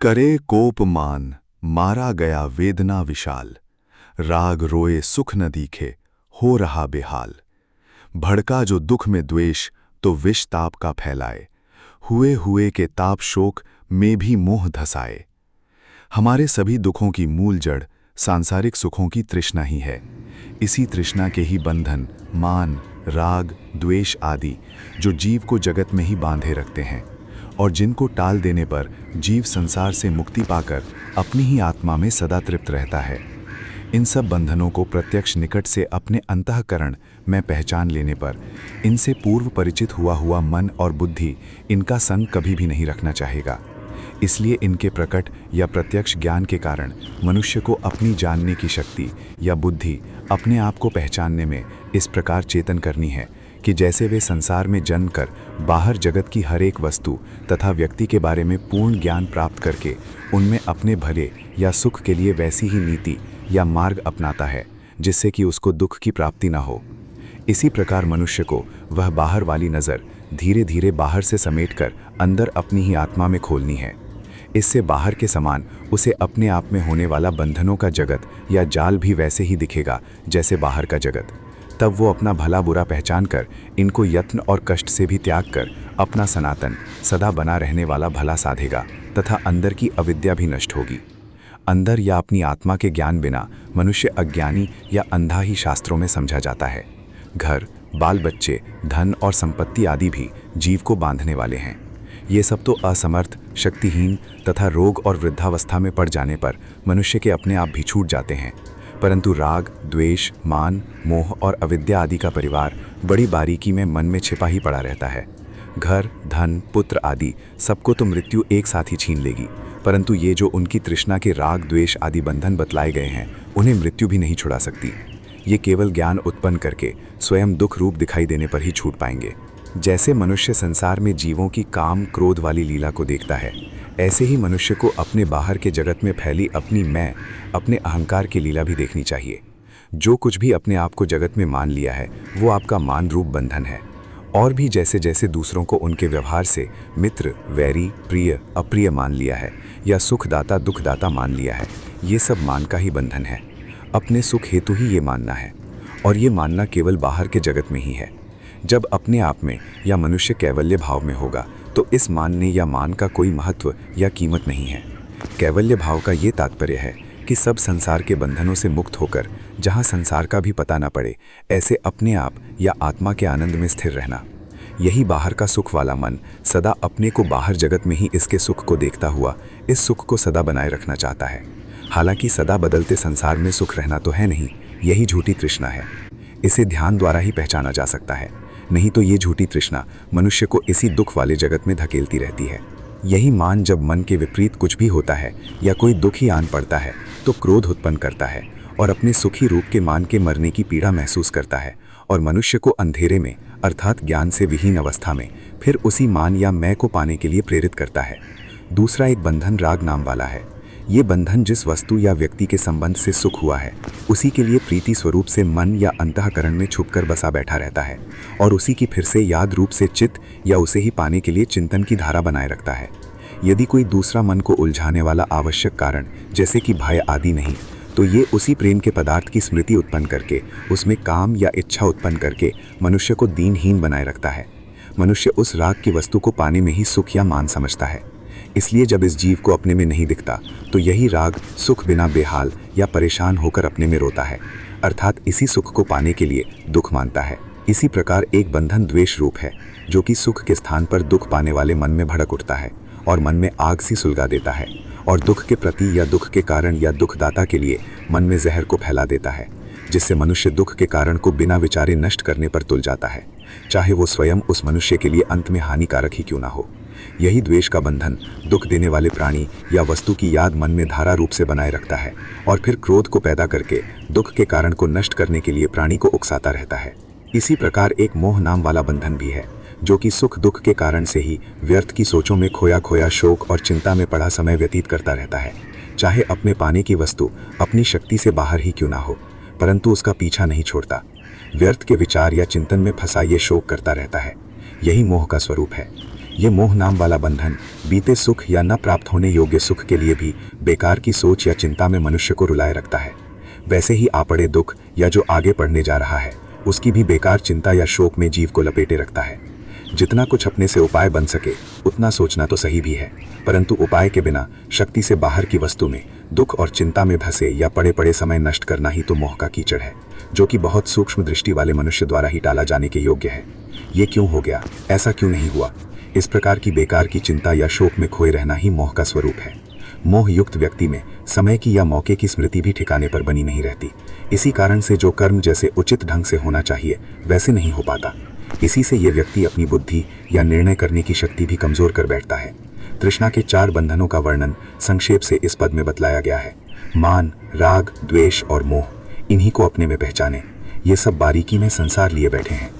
करे कोप मान, मारा गया वेदना विशाल। राग रोए सुख न दिखे, हो रहा बेहाल। भड़का जो दुख में द्वेष, तो विष ताप का फैलाए। हुए हुए के ताप शोक में भी मोह धसाए। हमारे सभी दुखों की मूल जड़ सांसारिक सुखों की तृष्णा ही है। इसी तृष्णा के ही बंधन मान, राग, द्वेष आदि जो जीव को जगत में ही बांधे रखते हैं और जिनको टाल देने पर जीव संसार से मुक्ति पाकर अपनी ही आत्मा में सदा तृप्त रहता है। इन सब बंधनों को प्रत्यक्ष निकट से अपने अंतःकरण में पहचान लेने पर इनसे पूर्व परिचित हुआ मन और बुद्धि इनका संग कभी भी नहीं रखना चाहेगा। इसलिए इनके प्रकट या प्रत्यक्ष ज्ञान के कारण मनुष्य को अपनी जानने की शक्ति या बुद्धि अपने आप को पहचानने में इस प्रकार चेतन करनी है कि जैसे वे संसार में जन्म कर बाहर जगत की हर एक वस्तु तथा व्यक्ति के बारे में पूर्ण ज्ञान प्राप्त करके उनमें अपने भले या सुख के लिए वैसी ही नीति या मार्ग अपनाता है जिससे कि उसको दुख की प्राप्ति न हो। इसी प्रकार मनुष्य को वह बाहर वाली नज़र धीरे धीरे बाहर से समेटकर अंदर अपनी ही आत्मा में खोलनी है। इससे बाहर के समान उसे अपने आप में होने वाला बंधनों का जगत या जाल भी वैसे ही दिखेगा जैसे बाहर का जगत। तब वो अपना भला बुरा पहचान कर इनको यत्न और कष्ट से भी त्याग कर अपना सनातन सदा बना रहने वाला भला साधेगा तथा अंदर की अविद्या भी नष्ट होगी। अंदर या अपनी आत्मा के ज्ञान बिना मनुष्य अज्ञानी या अंधा ही शास्त्रों में समझा जाता है। घर, बाल बच्चे, धन और संपत्ति आदि भी जीव को बांधने वाले हैं। ये सब तो असमर्थ, शक्तिहीन तथा रोग और वृद्धावस्था में पड़ जाने पर मनुष्य के अपने आप भी छूट जाते हैं। परंतु राग, द्वेष, मान, मोह और अविद्या आदि का परिवार बड़ी बारीकी में मन में छिपा ही पड़ा रहता है। घर, धन, पुत्र आदि सबको तो मृत्यु एक साथ ही छीन लेगी, परंतु ये जो उनकी तृष्णा के राग, द्वेष आदि बंधन बतलाए गए हैं उन्हें मृत्यु भी नहीं छुड़ा सकती। ये केवल ज्ञान उत्पन्न करके स्वयं दुख रूप दिखाई देने पर ही छूट पाएंगे। जैसे मनुष्य संसार में जीवों की काम क्रोध वाली लीला को देखता है, ऐसे ही मनुष्य को अपने बाहर के जगत में फैली अपनी मैं, अपने अहंकार की लीला भी देखनी चाहिए। जो कुछ भी अपने आप को जगत में मान लिया है वो आपका मान रूप बंधन है। और भी जैसे जैसे दूसरों को उनके व्यवहार से मित्र, वैरी, प्रिय, अप्रिय मान लिया है या सुखदाता, दुखदाता मान लिया है, ये सब मान का ही बंधन है। अपने सुख हेतु ही ये मानना है और ये मानना केवल बाहर के जगत में ही है। जब अपने आप में या मनुष्य कैवल्य भाव में होगा तो इस मानने या मान का कोई महत्व या कीमत नहीं है। कैवल्य भाव का ये तात्पर्य है कि सब संसार के बंधनों से मुक्त होकर जहाँ संसार का भी पता न पड़े ऐसे अपने आप या आत्मा के आनंद में स्थिर रहना। यही बाहर का सुख वाला मन सदा अपने को बाहर जगत में ही इसके सुख को देखता हुआ इस सुख को सदा बनाए रखना चाहता है। हालांकि सदा बदलते संसार में सुख रहना तो है नहीं, यही झूठी तृष्णा है। इसे ध्यान द्वारा ही पहचाना जा सकता है, नहीं तो ये झूठी तृष्णा मनुष्य को इसी दुख वाले जगत में धकेलती रहती है। यही मान जब मन के विपरीत कुछ भी होता है या कोई दुख ही आन पड़ता है तो क्रोध उत्पन्न करता है और अपने सुखी रूप के मान के मरने की पीड़ा महसूस करता है और मनुष्य को अंधेरे में अर्थात ज्ञान से विहीन अवस्था में फिर उसी मान या मैं को पाने के लिए प्रेरित करता है। दूसरा एक बंधन राग नाम वाला है। ये बंधन जिस वस्तु या व्यक्ति के संबंध से सुख हुआ है उसी के लिए प्रीति स्वरूप से मन या अंतःकरण में छुपकर बसा बैठा रहता है और उसी की फिर से याद रूप से चित्त या उसे ही पाने के लिए चिंतन की धारा बनाए रखता है। यदि कोई दूसरा मन को उलझाने वाला आवश्यक कारण जैसे कि भय आदि नहीं तो ये उसी प्रेम के पदार्थ की स्मृति उत्पन्न करके उसमें काम या इच्छा उत्पन्न करके मनुष्य को दीनहीन बनाए रखता है। मनुष्य उस राग की वस्तु को पाने में ही सुख या मान समझता है। इसलिए जब इस जीव को अपने में नहीं दिखता तो यही राग सुख बिना बेहाल या परेशान होकर अपने में रोता है, अर्थात इसी सुख को पाने के लिए दुख मानता है। इसी प्रकार एक बंधन द्वेष रूप है जो कि सुख के स्थान पर दुख पाने वाले मन में भड़क उठता है और मन में आग सी सुलगा देता है और दुख के प्रति या दुख के कारण या दुखदाता के लिए मन में जहर को फैला देता है, जिससे मनुष्य दुख के कारण को बिना विचारे नष्ट करने पर तुल जाता है, चाहे वो स्वयं उस मनुष्य के लिए अंत में हानिकारक ही क्यों ना हो। यही द्वेष का बंधन दुख देने वाले प्राणी या वस्तु की याद मन में धारा रूप से बनाए रखता है और फिर क्रोध को पैदा करके दुख के कारण को नष्ट करने के लिए प्राणी को उकसाता रहता है। इसी प्रकार एक मोह नाम वाला बंधन भी है जो कि सुख दुख के कारण से ही व्यर्थ की सोचों में खोया खोया शोक और चिंता में पड़ा समय व्यतीत करता रहता है, चाहे अपने पाने की वस्तु अपनी शक्ति से बाहर ही क्यों ना हो, परंतु उसका पीछा नहीं छोड़ता। व्यर्थ के विचार या चिंतन में फंसा ये शोक करता रहता है। यही मोह का स्वरूप है। ये मोह नाम वाला बंधन बीते सुख या न प्राप्त होने योग्य सुख के लिए भी बेकार की सोच या चिंता में मनुष्य को रुलाए रखता है। वैसे ही आपड़े दुख या जो आगे पढ़ने जा रहा है उसकी भी बेकार चिंता या शोक में जीव को लपेटे रखता है। जितना कुछ अपने से उपाय बन सके उतना सोचना तो सही भी है, परंतु उपाय के बिना शक्ति से बाहर की वस्तु में दुख और चिंता में फंसे या पड़े पड़े समय नष्ट करना ही तो मोह का कीचड़ है, जो कि बहुत सूक्ष्म दृष्टि वाले मनुष्य द्वारा ही टाला जाने के योग्य है। ये क्यों हो गया, ऐसा क्यों नहीं हुआ? इस प्रकार की बेकार की चिंता या शोक में खोए रहना ही मोह का स्वरूप है। मोह युक्त व्यक्ति में समय की या मौके की स्मृति भी ठिकाने पर बनी नहीं रहती। इसी कारण से जो कर्म जैसे उचित ढंग से होना चाहिए वैसे नहीं हो पाता। इसी से ये व्यक्ति अपनी बुद्धि या निर्णय करने की शक्ति भी कमजोर कर बैठता है। तृष्णा के 4 बंधनों का वर्णन संक्षेप से इस पद में बतलाया गया है। मान, राग, द्वेष और मोह, इन्हीं को अपने में पहचाने। ये सब बारीकी में संसार लिए बैठे हैं।